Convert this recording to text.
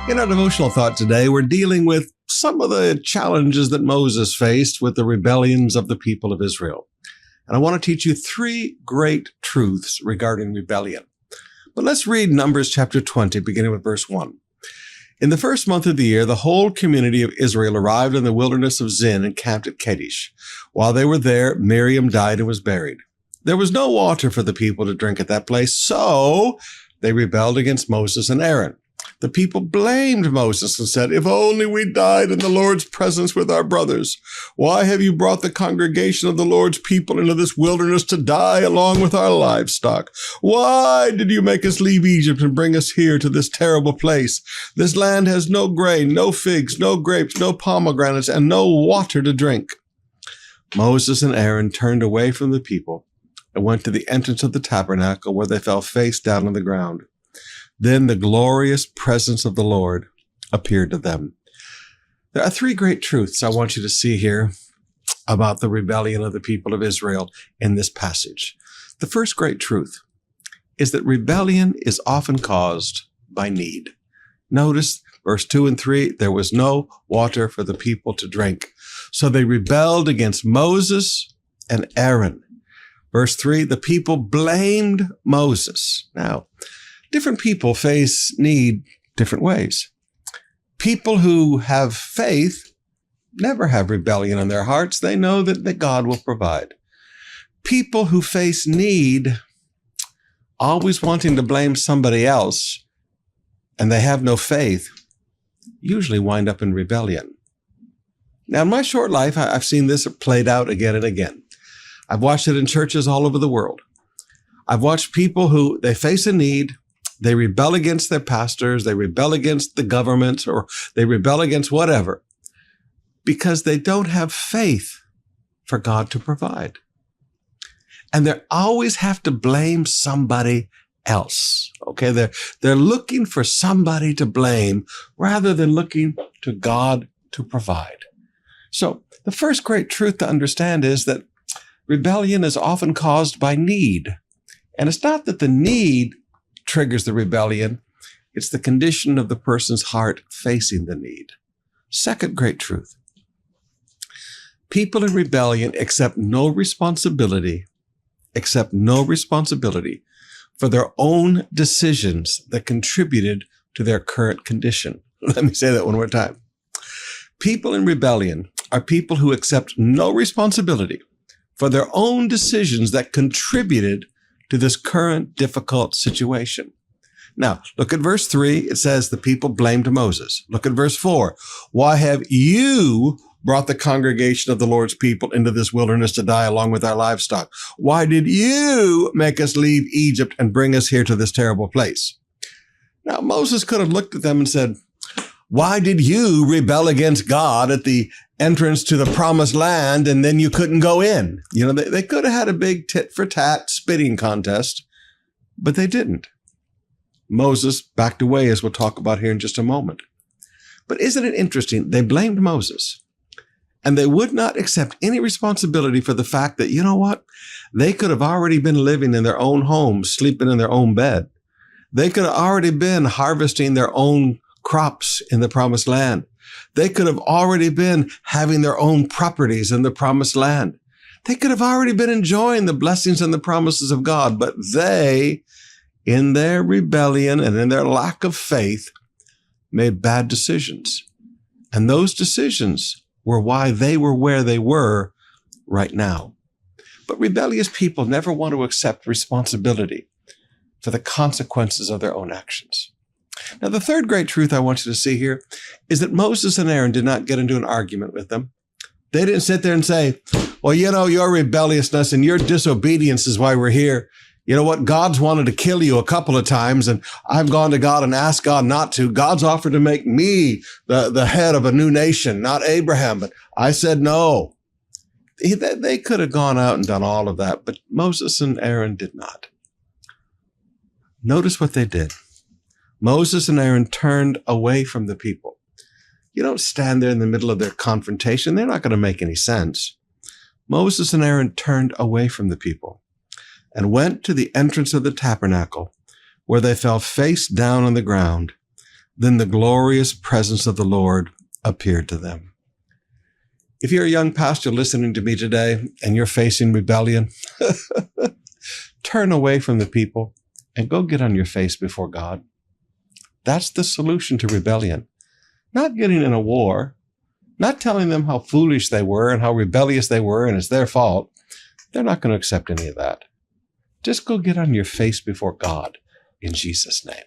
In our devotional thought today, we're dealing with some of the challenges that Moses faced with the rebellions of the people of Israel. And I want to teach you three great truths regarding rebellion. But let's read Numbers chapter 20, beginning with verse 1. In the first month of the year, the whole community of Israel arrived in the wilderness of Zin and camped at Kadesh. While they were there, Miriam died and was buried. There was no water for the people to drink at that place, so they rebelled against Moses and Aaron. The people blamed Moses and said, "If only we died in the Lord's presence with our brothers. Why have you brought the congregation of the Lord's people into this wilderness to die along with our livestock? Why did you make us leave Egypt and bring us here to this terrible place? This land has no grain, no figs, no grapes, no pomegranates, and no water to drink." Moses and Aaron turned away from the people and went to the entrance of the tabernacle, where they fell face down on the ground. Then the glorious presence of the Lord appeared to them. There are three great truths I want you to see here about the rebellion of the people of Israel in this passage. The first great truth is that rebellion is often caused by need. Notice verse 2 and 3, there was no water for the people to drink. So they rebelled against Moses and Aaron. Verse 3, the people blamed Moses. Now, different people face need different ways. People who have faith never have rebellion in their hearts. They know that God will provide. People who face need, always wanting to blame somebody else, and they have no faith, usually wind up in rebellion. Now, in my short life, I've seen this played out again and again. I've watched it in churches all over the world. I've watched people who, they face a need, they rebel against their pastors, they rebel against the government, or they rebel against whatever, because they don't have faith for God to provide. And they always have to blame somebody else. Okay, they're looking for somebody to blame rather than looking to God to provide. So the first great truth to understand is that rebellion is often caused by need. And it's not that the need triggers the rebellion, it's the condition of the person's heart facing the need. Second great truth. People in rebellion accept no responsibility for their own decisions that contributed to their current condition. Let me say that one more time. People in rebellion are people who accept no responsibility for their own decisions that contributed to this current difficult situation. Now, look at verse 3. It says the people blamed Moses. Look at verse 4. Why have you brought the congregation of the Lord's people into this wilderness to die along with our livestock? Why did you make us leave Egypt and bring us here to this terrible place? Now, Moses could have looked at them and said, why did you rebel against God at the entrance to the promised land and then you couldn't go in? You know, they could have had a big tit for tat spitting contest, but they didn't. Moses backed away, as we'll talk about here in just a moment. But isn't it interesting? They blamed Moses, and they would not accept any responsibility for the fact that, you know what? They could have already been living in their own homes, sleeping in their own bed. They could have already been harvesting their own crops in the promised land. They could have already been having their own properties in the promised land. They could have already been enjoying the blessings and the promises of God, but they, in their rebellion and in their lack of faith, made bad decisions. And those decisions were why they were where they were right now. But rebellious people never want to accept responsibility for the consequences of their own actions. Now, the third great truth I want you to see here is that Moses and Aaron did not get into an argument with them. They didn't sit there and say, well, you know, your rebelliousness and your disobedience is why we're here. You know what? God's wanted to kill you a couple of times, and I've gone to God and asked God not to. God's offered to make me the head of a new nation, not Abraham, but I said no. They could have gone out and done all of that, but Moses and Aaron did not. Notice what they did. Moses and Aaron turned away from the people. You don't stand there in the middle of their confrontation. They're not going to make any sense. Moses and Aaron turned away from the people and went to the entrance of the tabernacle, where they fell face down on the ground. Then the glorious presence of the Lord appeared to them. If you're a young pastor listening to me today and you're facing rebellion, turn away from the people and go get on your face before God. That's the solution to rebellion. Not getting in a war, not telling them how foolish they were and how rebellious they were and it's their fault. They're not going to accept any of that. Just go get on your face before God in Jesus' name.